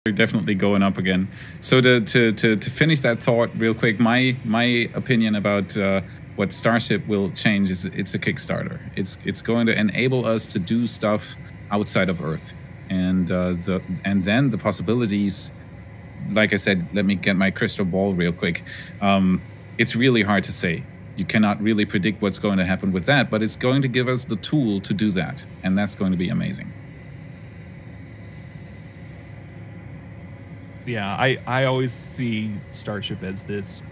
definitely going up again. So to finish that thought real quick, my opinion about what Starship will change is it's a Kickstarter. It's going to enable us to do stuff outside of Earth, and then the possibilities. Like I said, let me get my crystal ball real quick. It's really hard to say. You cannot really predict what's going to happen with that, but it's going to give us the tool to do that, and that's going to be amazing. Yeah, I always see Starship as this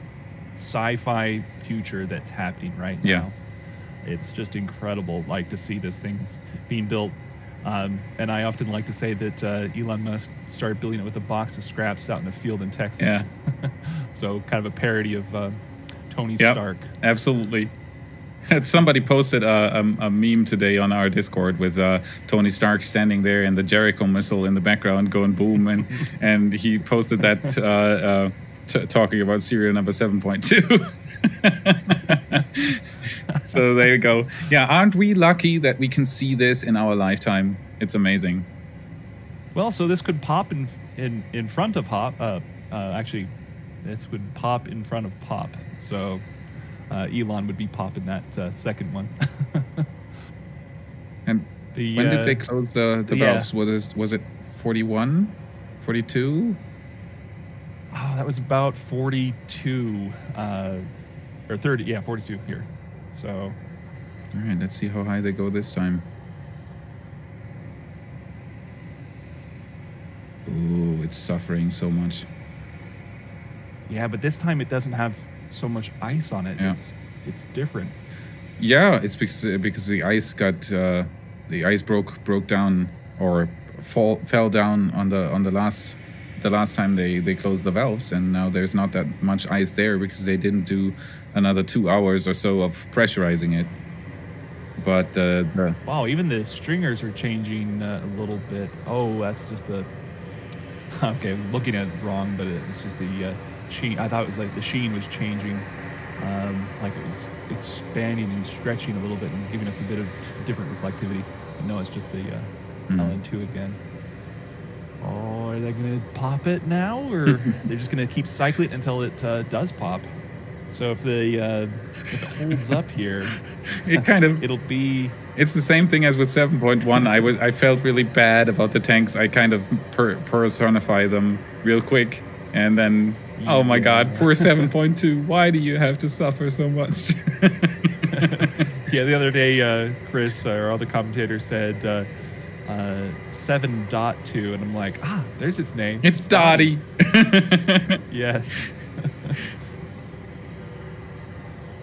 sci-fi future that's happening right now. Yeah. It's just incredible, like, to see this thing being built. And I often like to say that Elon Musk started building it with a box of scraps out in the field in Texas. Yeah. So kind of a parody of Tony Yep, Stark. absolutely. Somebody posted a meme today on our Discord with Tony Stark standing there and the Jericho missile in the background going boom, and he posted that talking about serial number 7.2. So there you go. Yeah, aren't we lucky that we can see this in our lifetime? It's amazing. Well, so this could pop in front of Hop. Actually, this would pop in front of Pop. So Elon would be popping that second one. And when did they close the valves? Was it 41? 42? Oh, that was about 42 or 30. Yeah, 42 here. So. All right, let's see how high they go this time. Ooh, it's suffering so much. Yeah, but this time it doesn't have so much ice on it. Yeah. It's different. Yeah, it's because the ice got the ice broke down or fell down on the last time they closed the valves, and now there's not that much ice there because they didn't do another 2 hours or so of pressurizing it. But wow, even the stringers are changing a little bit. Oh, that's just the. Okay, I was looking at it wrong, but it's just the sheen. I thought it was like the sheen was changing, like it was expanding and stretching a little bit and giving us a bit of different reflectivity. But no, it's just the LN2 again. Oh, are they going to pop it now, or they're just going to keep cycling until it does pop? So if it holds up here, it'll be. It's the same thing as with 7.1. I felt really bad about the tanks. I kind of personify them real quick, and then oh my God, poor 7.2. Why do you have to suffer so much? Yeah, the other day, Chris, our other commentator, said 7.2, and I'm like, there's its name. It's Dottie. Yes.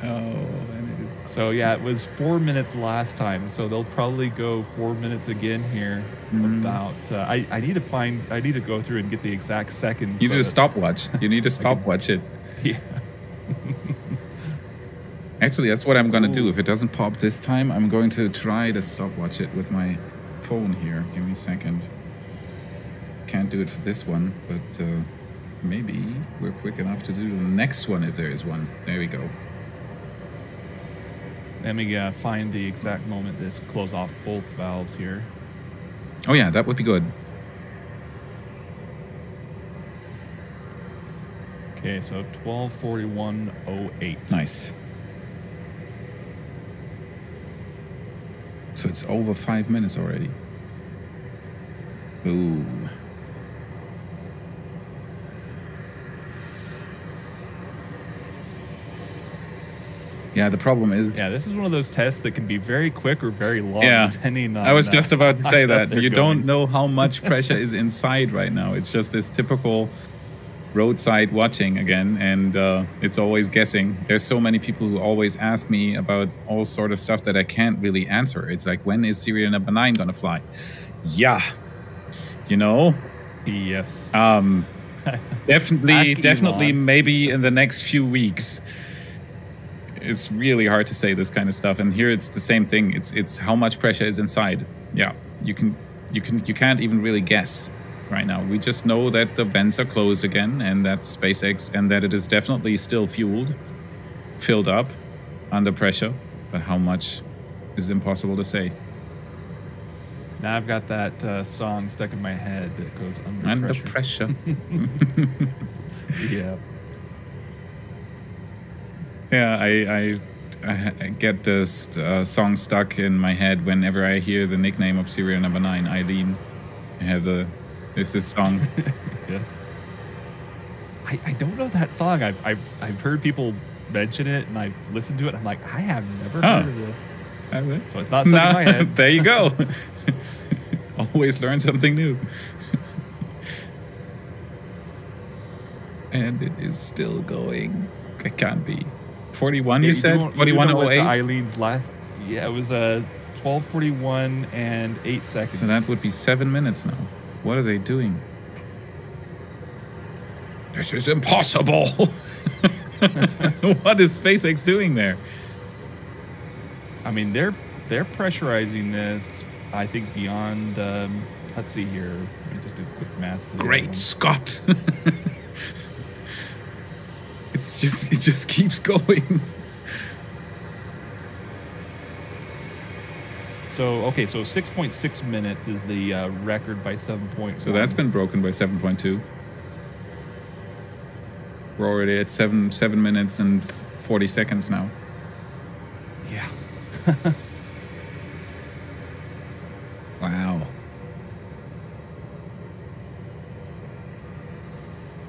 Oh, and it is. So yeah, it was 4 minutes last time, so they'll probably go 4 minutes again here. About I need to go through and get the exact seconds. You need a stopwatch. You need to stopwatch it. Yeah. Actually, that's what I'm gonna do. If it doesn't pop this time, I'm going to try to stopwatch it with my phone here. Give me a second. Can't do it for this one, but maybe we're quick enough to do the next one if there is one. There we go. Let me find the exact moment this close off both valves here. Oh yeah, that would be good. Okay, so 12:41:08. Nice. So it's over 5 minutes already. Ooh. Yeah, the problem is... Yeah, this is one of those tests that can be very quick or very long, depending on... I was just about to say that. You going. don't know how much pressure is inside right now. It's just this typical roadside watching again, and it's always guessing. There's so many people who always ask me about all sort of stuff that I can't really answer. It's like, when is serial number 9 gonna fly? Yeah. You know? Yes. Definitely maybe in the next few weeks. It's really hard to say this kind of stuff, and here it's the same thing. It's how much pressure is inside. Yeah, you can't even really guess right now. We just know that the vents are closed again, and that SpaceX, and that it is definitely still filled up under pressure, but how much is impossible to say. Now I've got that song stuck in my head that goes under Under pressure. pressure. Yeah. Yeah, I get this song stuck in my head whenever I hear the nickname of serial number 9, Eileen. There's this song. Yes. I don't know that song. I've heard people mention it and I've listened to it. And I'm like, I have never heard of this. So it's not stuck in my head. There you go. Always learn something new. And it is still going. It can't be. 41, you said? 41:08? Eileen's last. Yeah, it was 12:41 and 8 seconds. So that would be 7 minutes now. What are they doing? This is impossible. What is SpaceX doing there? I mean, they're pressurizing this, I think, beyond. Let's see here. Let me just do quick math. Great Scott! It just keeps going. So 6.6 minutes is the record by 7.1. So that's been broken by 7.2. We're already at 7 minutes and 40 seconds now. Yeah. Wow.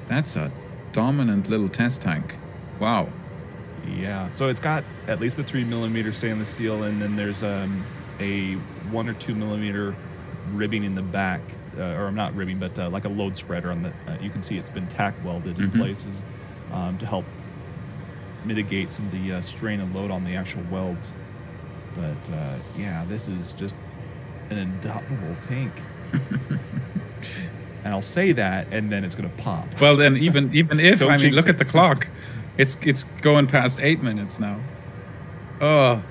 That's a dominant little test tank. Wow. Yeah. So it's got at least a 3mm stainless steel, and then there's a 1 or 2 millimeter ribbing in the back, or not ribbing, but like a load spreader on the. You can see it's been tack welded in places to help mitigate some of the strain and load on the actual welds. But yeah, this is just an indomitable tank. And I'll say that, and then it's going to pop. Well, then even if I mean, look at the clock, it's going past 8 minutes now. Oh.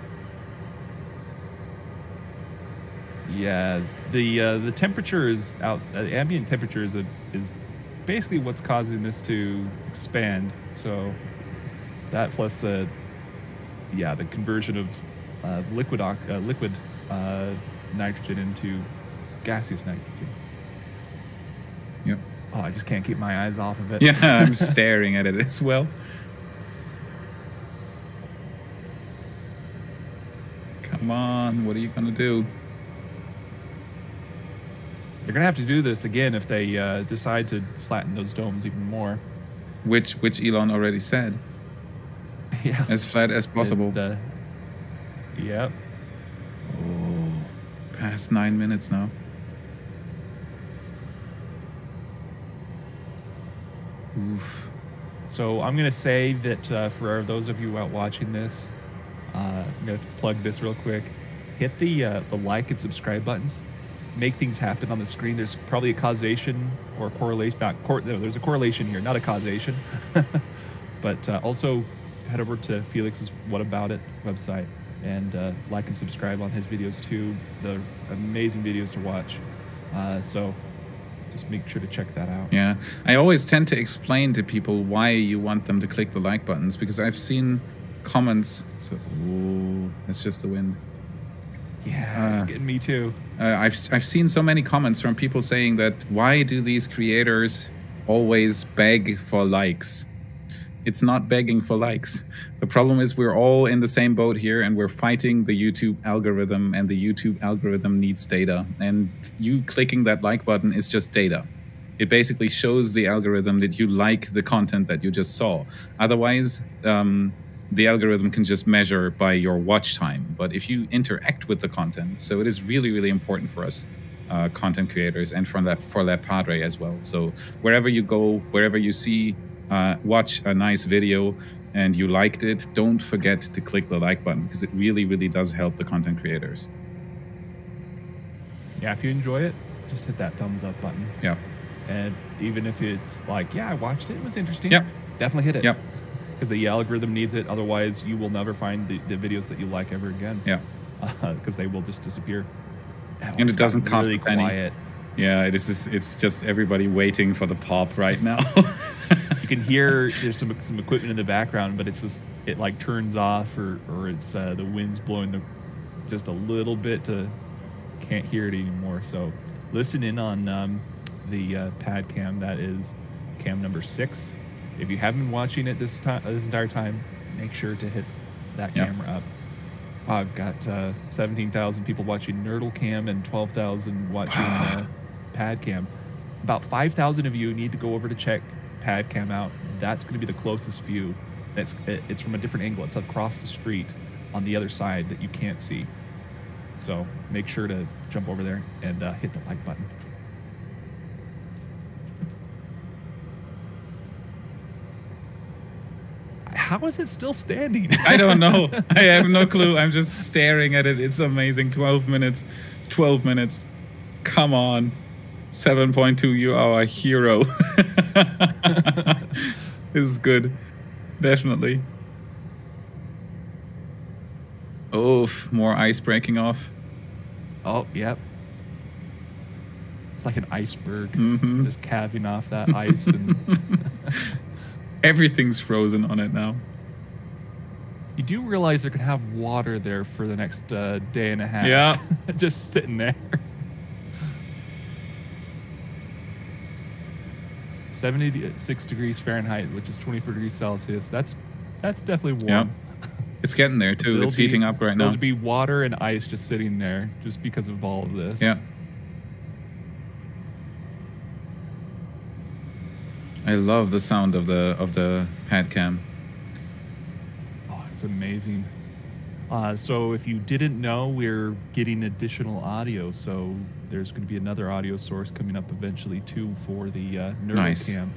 Yeah, the temperature is out. Ambient temperature is basically what's causing this to expand. So that plus the conversion of liquid nitrogen into gaseous nitrogen. Yep. Oh, I just can't keep my eyes off of it. Yeah, I'm staring at it as well. Come on, what are you gonna do? They're gonna have to do this again if they decide to flatten those domes even more. Which Elon already said. Yeah. As flat as possible. And, yep. Oh, past 9 minutes now. Oof. So I'm gonna say that for those of you out watching this, I'm gonna plug this real quick. Hit the like and subscribe buttons. Make things happen on the screen. There's probably a causation or correlation. No, there's a correlation here, not a causation. But also head over to Felix's What About It website and like and subscribe on his videos too. They're amazing videos to watch. So just make sure to check that out. Yeah, I always tend to explain to people why you want them to click the like buttons, because I've seen comments. So, ooh, it's just the wind. Yeah, it's getting me too. I've seen so many comments from people saying that why do these creators always beg for likes? It's not begging for likes. The problem is we're all in the same boat here, and we're fighting the YouTube algorithm, and the YouTube algorithm needs data. And you clicking that like button is just data. It basically shows the algorithm that you like the content that you just saw. Otherwise, the algorithm can just measure by your watch time. But if you interact with the content, so it is really, really important for us content creators, and for that Padre as well. So wherever you go, wherever you see, watch a nice video and you liked it, don't forget to click the like button, because it really, really does help the content creators. Yeah, if you enjoy it, just hit that thumbs up button. Yeah. And even if it's like, yeah, I watched it, it was interesting. Yep. Definitely hit it. Yep. Because the algorithm needs it. Otherwise, you will never find the videos that you like ever again. Yeah. Because they will just disappear. And it doesn't cost really a penny. Quiet. Yeah, it's just everybody waiting for the pop right now. You can hear there's some equipment in the background, but it's just it like turns off, or it's the wind's blowing just a little bit to can't hear it anymore. So listen in on the pad cam. That is cam number 6. If you haven't been watching it this entire time, make sure to hit that camera up. I've got 17,000 people watching Nerdle Cam and 12,000 watching Pad Cam. About 5,000 of you need to go over to check Pad Cam out. That's going to be the closest view. It's from a different angle. It's across the street on the other side that you can't see. So make sure to jump over there and hit the like button. How is it still standing? I don't know. I have no clue. I'm just staring at it. It's amazing. 12 minutes. 12 minutes. Come on. 7.2, you are a hero. This is good. Definitely. Oh, more ice breaking off. Oh, yep. It's like an iceberg. Just calving off that ice. And everything's frozen on it now. You do realize they're going to have water there for the next day and a half. Yeah. Just sitting there. 76 degrees Fahrenheit, which is 24 degrees Celsius. That's definitely warm. Yeah. It's getting there too. It's heating up right now. There'll be water and ice just sitting there just because of all of this. Yeah. I love the sound of the pad cam. Oh, it's amazing. So if you didn't know, we're getting additional audio. So there's going to be another audio source coming up eventually too for the Nerdle Cam.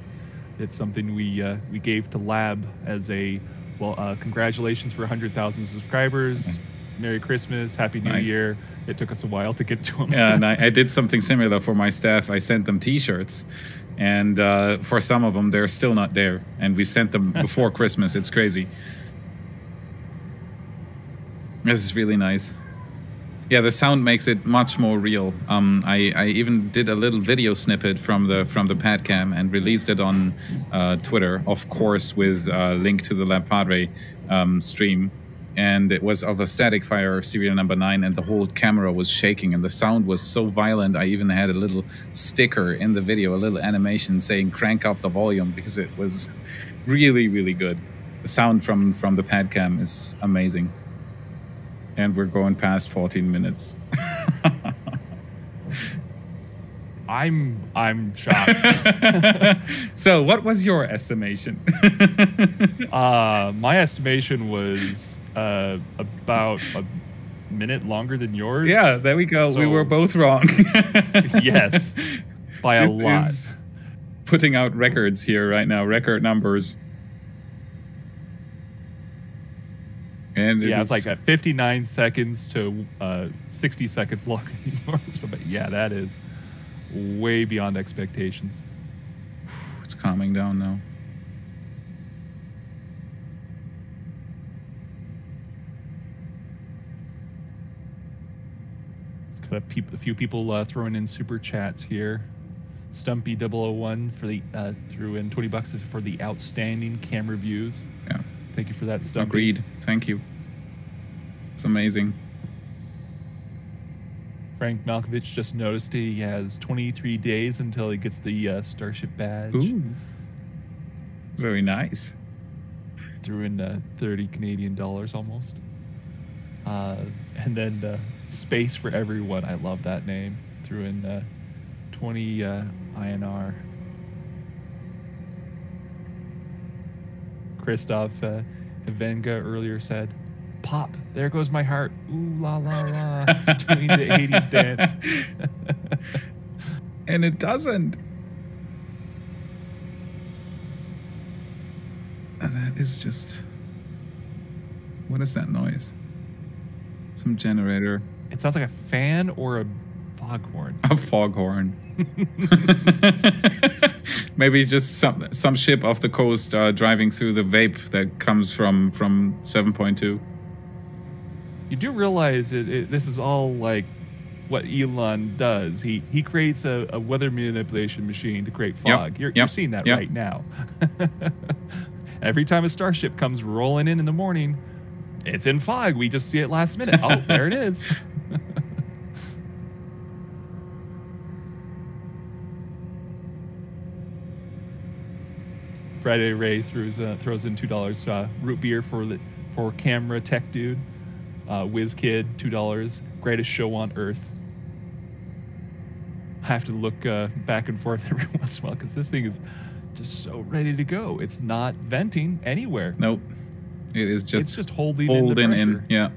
It's something we gave to Lab as a congratulations for 100,000 subscribers. Merry Christmas, Happy New Year. It took us a while to get to them. Yeah, and I did something similar for my staff. I sent them T-shirts, and for some of them, they're still not there. And we sent them before Christmas. It's crazy. This is really nice. Yeah, the sound makes it much more real. I even did a little video snippet from the pad cam and released it on Twitter, of course, with a link to the Lab Padre stream. And it was of a static fire of serial number 9, and the whole camera was shaking, and the sound was so violent. I even had a little sticker in the video, a little animation saying "crank up the volume," because it was really, really good. The sound from the pad cam is amazing. And we're going past 14 minutes. I'm shocked. So, what was your estimation? My estimation was about a minute longer than yours. Yeah, there we go. So, we were both wrong. Yes, by a lot. Putting out records here right now, record numbers. And it's like 59 seconds to 60 seconds longer than yours. But yeah, that is way beyond expectations. It's calming down now. It's got a few people throwing in super chats here. Stumpy 001 for the threw in $20 for the outstanding camera views. Yeah. Thank you for that, Stumpy. Agreed. Thank you. It's amazing. Frank Malkovich just noticed he has 23 days until he gets the Starship badge. Ooh. Very nice. Threw in 30 Canadian dollars almost. And then Space for Everyone. I love that name. Threw in 20 INR. Christoph Evenga earlier said, "Pop, there goes my heart. Ooh la la la," doing the 80s dance. And it doesn't. That is just... What is that noise? Some generator. It sounds like a fan or a foghorn. A foghorn. Maybe just some ship off the coast driving through the vape that comes from 7.2. You do realize this is all like what Elon does. He creates a weather manipulation machine to create fog. Yep. You're seeing that right now. Every time a starship comes rolling in the morning, it's in fog. We just see it last minute. Oh, there it is. Friday Ray throws in $2. Root beer for camera tech dude. Whiz Kid $2. Greatest show on earth. I have to look back and forth every once in a while because this thing is just so ready to go. It's not venting anywhere. Nope. It is just it's just holding in. Yeah.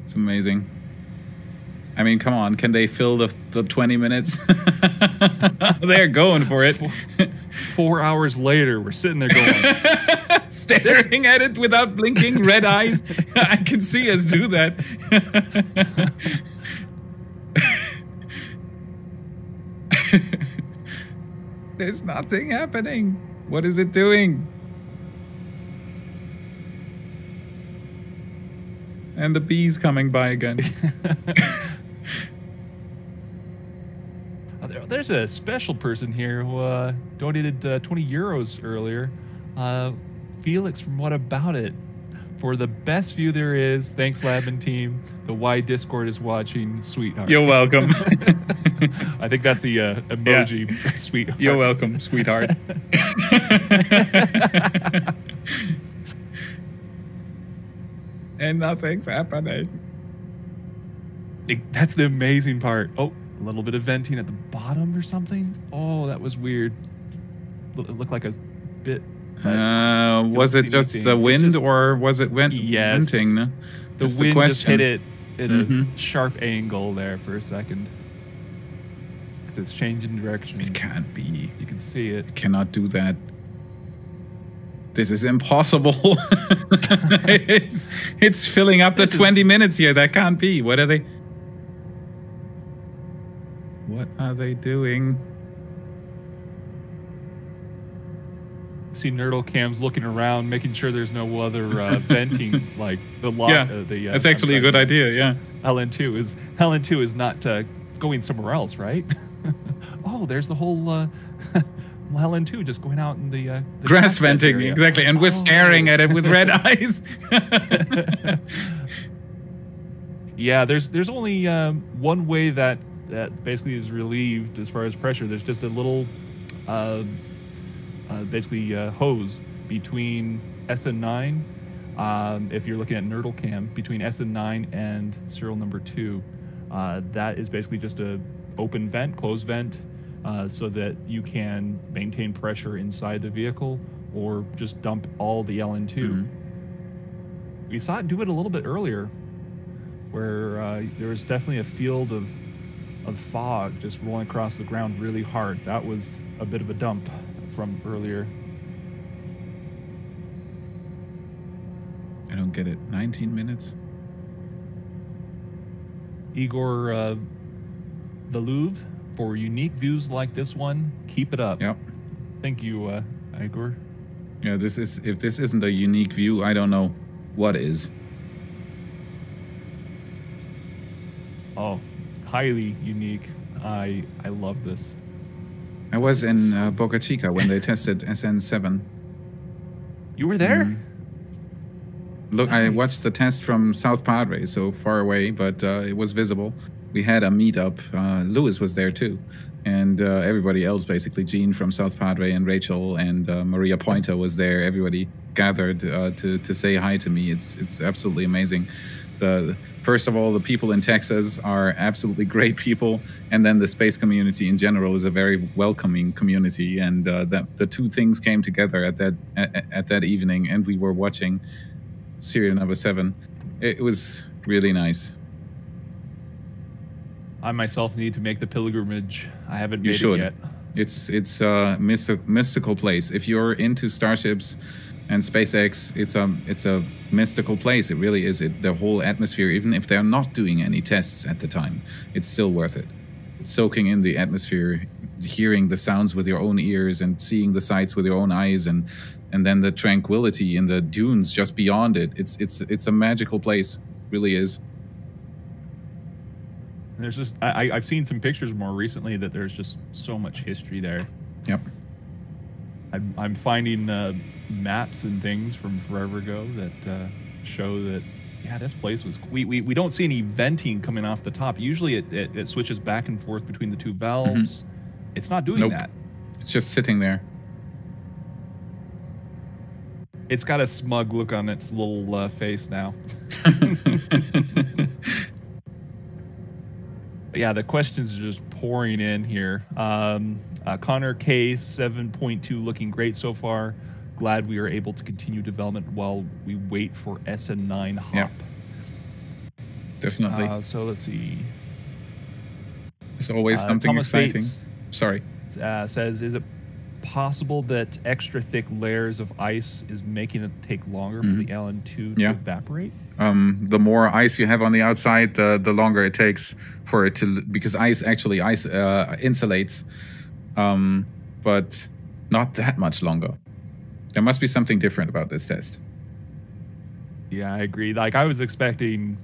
It's amazing. I mean, come on. Can they fill the 20 minutes? They're going for it. 4 hours later, we're sitting there going... staring at it without blinking, red eyes. I can see us do that. There's nothing happening. What is it doing? And the bee's coming by again. There's a special person here who donated 20 euros earlier. Felix from What About It. For the best view there is, thanks Lab and team. The Y Discord is watching, sweetheart. You're welcome. I think that's the emoji, yeah. Sweetheart. You're welcome, sweetheart. And nothing's happening. That's the amazing part. Oh, a little bit of venting at the bottom or something. Oh, that was weird. It looked like a bit. Was it just the wind, or was it venting? No? The wind just hit it at a sharp angle there for a second. Because it's changing direction. It can't be. You can see it. It cannot do that. This is impossible. It's filling up the 20 minutes here. That can't be. What are they? What are they doing? See Nerdle Cam's looking around, making sure there's no other venting, like the lot. Yeah, that's actually a good idea. Yeah. LN2 is not going somewhere else, right? Oh, there's the whole LN2 just going out in the grass venting, exactly, and we're staring at it with red eyes. Yeah, there's only one way that basically is relieved as far as pressure. There's just a little. Basically hose between SN9, if you're looking at Nerdle Cam, between SN9 and serial number 2. That is basically just a open vent, closed vent, so that you can maintain pressure inside the vehicle or just dump all the LN2. Mm-hmm. We saw it do it a little bit earlier, where there was definitely a field of fog just rolling across the ground really hard. That was a bit of a dump from earlier. I don't get it. 19 minutes? Igor the Louvre, for unique views like this one, keep it up. Yep. Thank you, Igor. Yeah, if this isn't a unique view, I don't know what is. Oh, highly unique. I love this. I was in Boca Chica when they tested SN7. You were there? Look, nice. I watched the test from South Padre, so far away, but it was visible. We had a meetup. Lewis was there too, and everybody else, basically. Jean from South Padre and Rachel and Maria Pointer was there. Everybody gathered to say hi to me. It's absolutely amazing. First of all, the people in Texas are absolutely great people, and then the space community in general is a very welcoming community, and the two things came together at that evening, and we were watching serial number 7. It was really nice. I myself need to make the pilgrimage. I haven't made it yet. It's a mystical place. If you're into starships and SpaceX, it's a mystical place. It really is. The whole atmosphere, even if they're not doing any tests at the time, it's still worth it. Soaking in the atmosphere, hearing the sounds with your own ears and seeing the sights with your own eyes, and then the tranquility in the dunes just beyond it. It's a magical place. It really is. There's just I've seen some pictures more recently that there's just so much history there. Yep. I'm finding maps and things from forever ago that show that this place was. We don't see any venting coming off the top. Usually it switches back and forth between the two valves. Mm-hmm. It's not doing that. It's just sitting there. It's got a smug look on its little face now. Yeah, the questions are just pouring in here. Connor K 7.2 looking great so far. Glad we are able to continue development while we wait for SN9 hop. Yeah. Definitely. So let's see. There's always something Thomas exciting. Bates, Sorry. Says, is it possible that extra thick layers of ice is making it take longer for the LN2 to evaporate? The more ice you have on the outside, the longer it takes for it to, because ice insulates, but not that much longer. There must be something different about this test. Yeah, I agree. Like, I was expecting,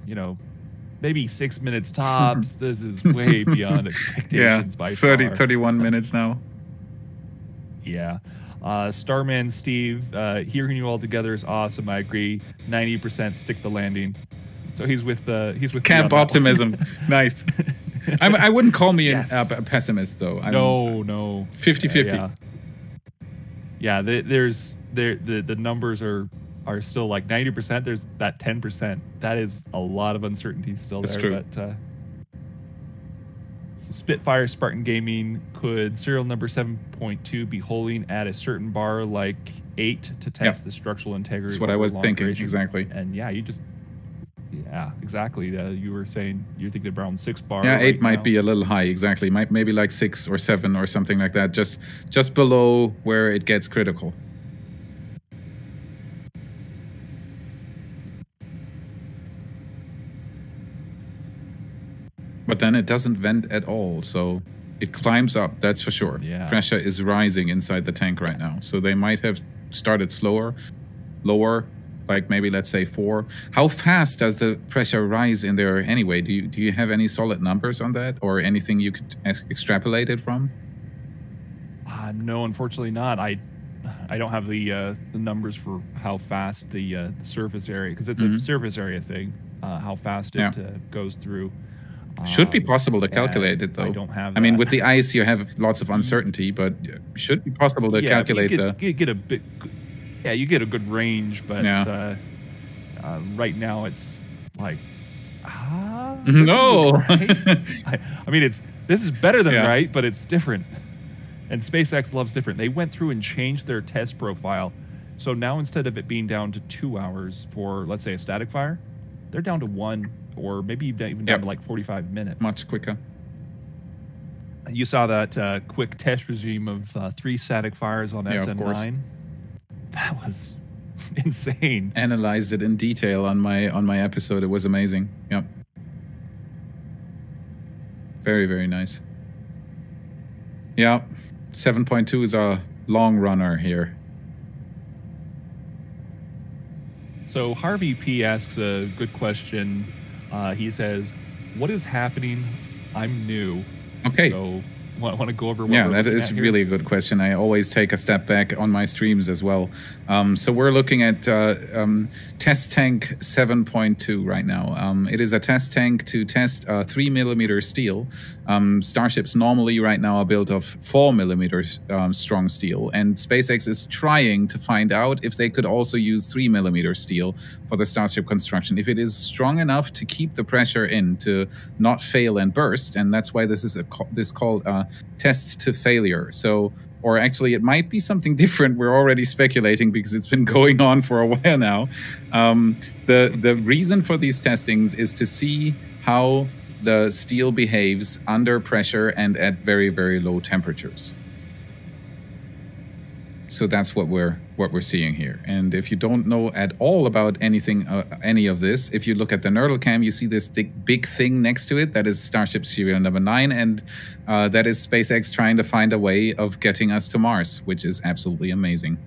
maybe 6 minutes tops. This is way beyond expectations by 31 minutes now. Yeah. Starman Steve, hearing you all together is awesome. I agree. 90% stick the landing. So he's with Camp Optimism. Nice. I wouldn't call me a pessimist though. No. 50-50. Yeah. The numbers are still like 90%. There's that 10%. That is a lot of uncertainty still there. True. But Spitfire Spartan Gaming, could serial number 7.2 be holding at a certain bar like 8 to test the structural integrity? That's what I was thinking. Exactly. And exactly. You were saying you're thinking around 6 bar. Yeah, 8 might be a little high. Exactly. Maybe like 6 or 7 or something like that. Just below where it gets critical. But then it doesn't vent at all, so it climbs up, that's for sure. Yeah. Pressure is rising inside the tank right now. So they might have started lower, like maybe let's say 4. How fast does the pressure rise in there anyway? Do you have any solid numbers on that, or anything you could extrapolate it from? No, unfortunately not. I don't have the numbers for how fast the surface area, because it's a surface area thing, how fast it goes through. Should be possible to calculate it, though. I don't have. I mean, with the ice, you have lots of uncertainty, but should be possible to calculate you get a bit. Yeah, you get a good range, but right now it's like, no. Right? I mean, this is better than right, but it's different. And SpaceX loves different. They went through and changed their test profile, so now instead of it being down to 2 hours for, let's say, a static fire, they're down to 1. Or maybe even down to like 45 minutes. Much quicker. You saw that quick test regime of 3 static fires on SN9. Of course. That was insane. Analyzed it in detail on my episode. It was amazing. Yep. Very, very nice. Yeah, 7.2 is a long runner here. So Harvey P asks a good question. He says, "What is happening? I'm new." Okay. So, want to go over? Yeah, that is really a good question. I always take a step back on my streams as well. So we're looking at test tank 7.2 right now. It is a test tank to test 3mm steel. Starships normally right now are built of 4mm strong steel, and SpaceX is trying to find out if they could also use 3mm steel for the Starship construction, if it is strong enough to keep the pressure in, to not fail and burst. And that's why this is called test to failure. So, or actually it might be something different. We're already speculating because it's been going on for a while now. The reason for these testings is to see how the steel behaves under pressure and at very, very low temperatures. So that's what we're seeing here. And if you don't know at all about anything, any of this, if you look at the NerdleCam, you see this big thing next to it. That is Starship serial number 9, and that is SpaceX trying to find a way of getting us to Mars, which is absolutely amazing.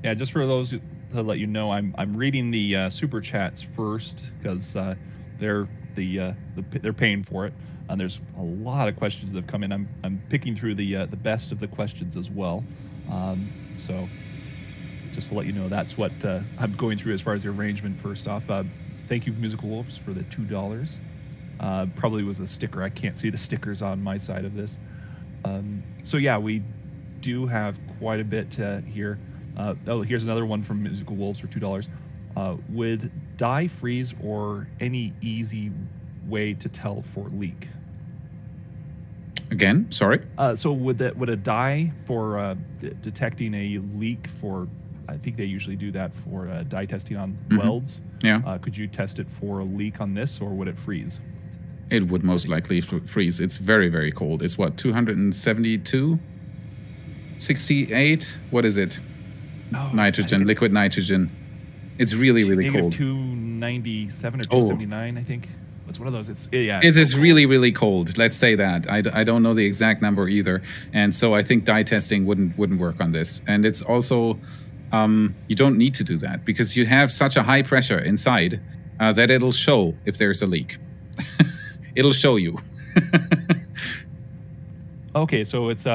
Yeah, just for those to let you know, I'm reading the super chats first because they're paying for it. And there's a lot of questions that have come in. I'm picking through the best of the questions as well. So just to let you know, that's what I'm going through as far as the arrangement. First off, thank you, Musical Wolves, for the $2. Probably was a sticker. I can't see the stickers on my side of this. So yeah, we do have quite a bit here. Here's another one from Musical Wolves for $2. Would die freeze or any easy way to tell for leak? Again, sorry. So would a die for detecting a leak for? I think they usually do that for dye testing on welds. Yeah. Could you test it for a leak on this, or would it freeze? It would most likely freeze. It's very, very cold. It's what, 272? 68? What is it? Nitrogen, liquid nitrogen. It's really, really cold. 297 or 279, I think. It's one of those. It is really, really cold. Let's say that. I don't know the exact number either, and so I think dye testing wouldn't work on this. And it's also you don't need to do that because you have such a high pressure inside that it'll show if there's a leak. It'll show you. Okay, so it's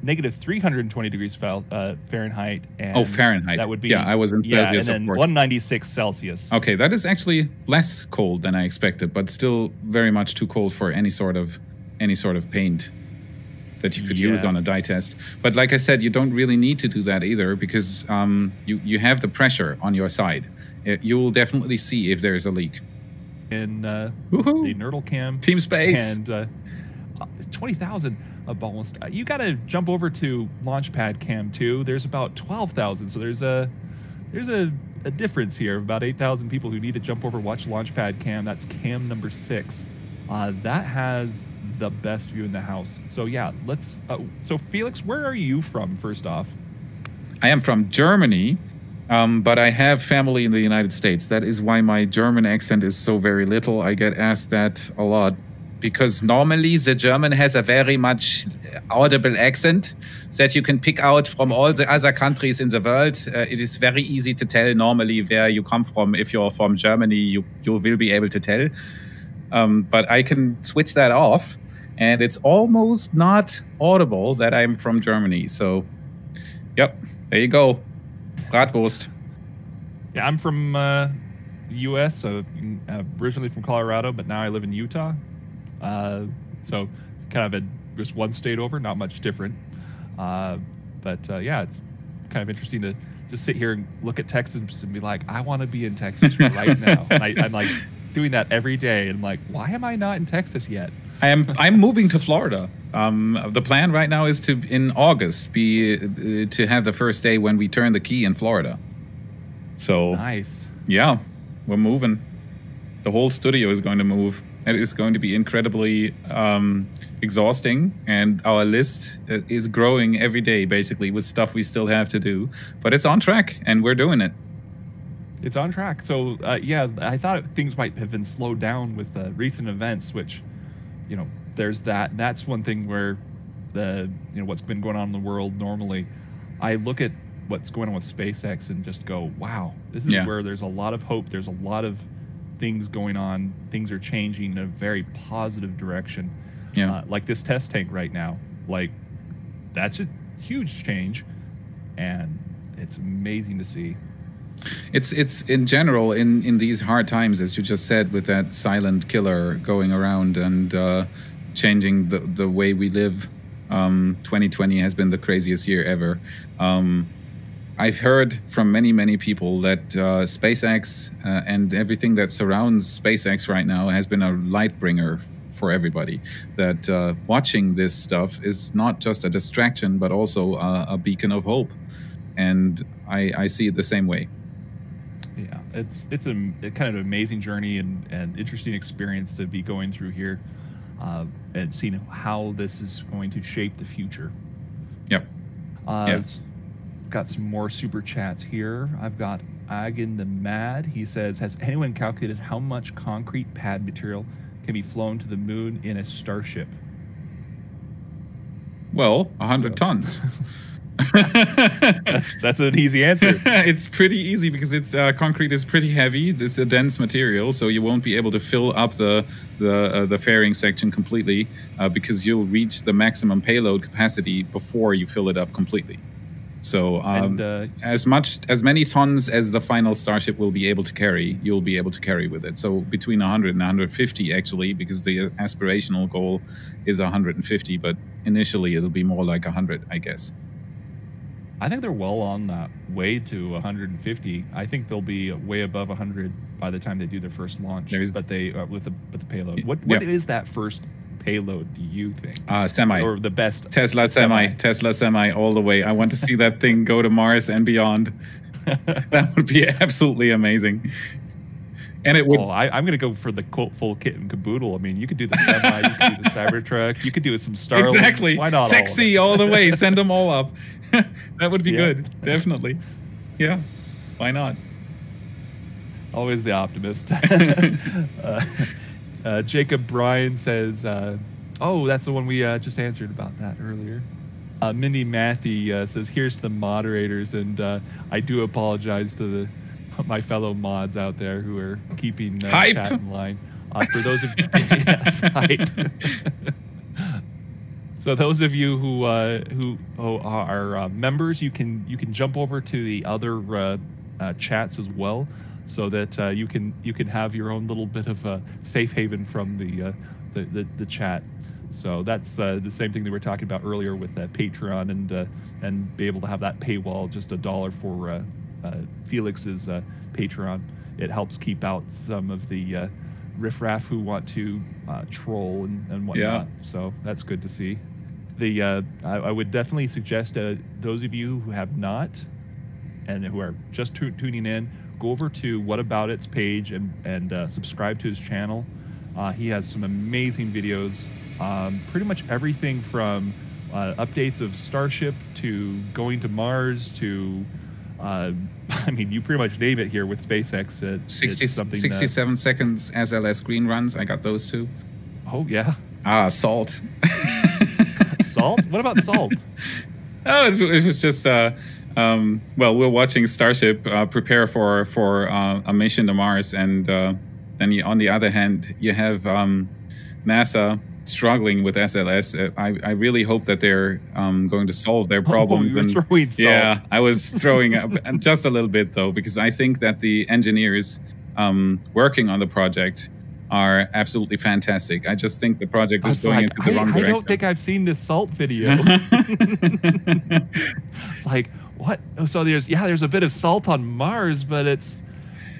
negative 320 degrees Fahrenheit. And Fahrenheit. That would be I was in Celsius. And then 196 Celsius. Okay, that is actually less cold than I expected, but still very much too cold for any sort of paint that you could use on a dye test. But like I said, you don't really need to do that either because you have the pressure on your side. You will definitely see if there's a leak. In the Nerdle Cam. Team Space. And 20,000 almost. You got to jump over to Launchpad Cam 2. There's about 12,000. So there's a difference here of about 8,000 people who need to jump over watch Launchpad Cam. That's cam number 6. That has the best view in the house. So yeah, let's. So Felix, where are you from? First off, I am from Germany. But I have family in the United States. That is why my German accent is so very little. I get asked that a lot because normally the German has a very much audible accent that you can pick out from all the other countries in the world. It is very easy to tell normally where you come from. If you're from Germany, you will be able to tell. But I can switch that off, and it's almost not audible that I'm from Germany. So, yep, there you go. Bratwurst. Yeah, I'm from U.S., originally from Colorado, but now I live in Utah. So kind of just one state over, not much different. But it's kind of interesting to just sit here and look at Texas and be like, I want to be in Texas right now. And I'm like doing that every day. And I'm like, why am I not in Texas yet? I'm moving to Florida. The plan right now is to in August to have the first day when we turn the key in Florida. So nice. Yeah, we're moving. The whole studio is going to move. It is going to be incredibly exhausting, and our list is growing every day, basically, with stuff we still have to do. But it's on track, and we're doing it. It's on track. So I thought things might have been slowed down with recent events, which. There's that. That's one thing where what's been going on in the world normally. I look at what's going on with SpaceX and just go, wow, this is where there's a lot of hope. There's a lot of things going on. Things are changing in a very positive direction. Yeah. Like this test tank right now. Like, that's a huge change, and it's amazing to see. It's in general in these hard times, as you just said, with that silent killer going around and changing the way we live. 2020 has been the craziest year ever. I've heard from many people that SpaceX and everything that surrounds SpaceX right now has been a light bringer for everybody. That watching this stuff is not just a distraction, but also a beacon of hope. And I see it the same way. Yeah, it's a kind of amazing journey and interesting experience to be going through here, and seeing how this is going to shape the future. Yep. Got some more super chats here. I've got Agan the Mad. He says, has anyone calculated how much concrete pad material can be flown to the moon in a Starship? Well, 100 tons. That's an easy answer. It's pretty easy because it's concrete is pretty heavy. It's a dense material, so you won't be able to fill up the fairing section completely because you'll reach the maximum payload capacity before you fill it up completely. So as many tons as the final Starship will be able to carry, you'll be able to carry with it. So between 100 and 150 actually, because the aspirational goal is 150, but initially it'll be more like 100, I guess. I think they're well on that way to 150. I think they'll be way above 100 by the time they do their first launch. But they with the payload. What is that first payload? Do you think? Semi. Or the best Tesla semi all the way. I want to see that thing go to Mars and beyond. That would be absolutely amazing. And it would. Oh, I'm going to go for the full kit and caboodle. I mean, you could do the semi, you could do the Cybertruck, you could do some Starlink. Exactly. Why not? Sexy all the way. Send them all up. That would be good. Definitely. Yeah. Why not? Always the optimist. Jacob Bryan says, "Oh, that's the one we just answered about that earlier." Mindy Matthew says, "Here's to the moderators, and I do apologize to my fellow mods out there who are keeping chat in line. For those of you, yes, hype. So those of you who are members, you can jump over to the other chats as well, so that you can have your own little bit of a safe haven from the chat. So that's the same thing that we were talking about earlier with Patreon, and be able to have that paywall, just $1 for Felix's Patreon. It helps keep out some of the riffraff who want to troll and whatnot. Yeah. So that's good to see. I would definitely suggest those of you who have not and who are just tuning in, go over to What About It's page and subscribe to his channel. He has some amazing videos, pretty much everything from updates of Starship to going to Mars to I mean, you pretty much name it here with SpaceX. 67 seconds SLS screen runs. I got those too. Oh, yeah. Salt. Salt? What about salt? Oh, it was just, well, we're watching Starship prepare for a mission to Mars. And then on the other hand, you have NASA struggling with SLS. I really hope that they're going to solve their problems. You're throwing salt. Yeah, I was throwing up just a little bit though, because I think that the engineers working on the project are absolutely fantastic. I just think the project is going into the wrong direction. I don't think I've seen this salt video. It's like, what? So there's a bit of salt on Mars, but it's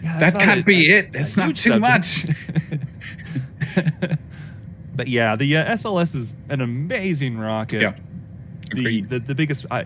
that can't be it. It's not too much. But yeah, the SLS is an amazing rocket. Yeah. The biggest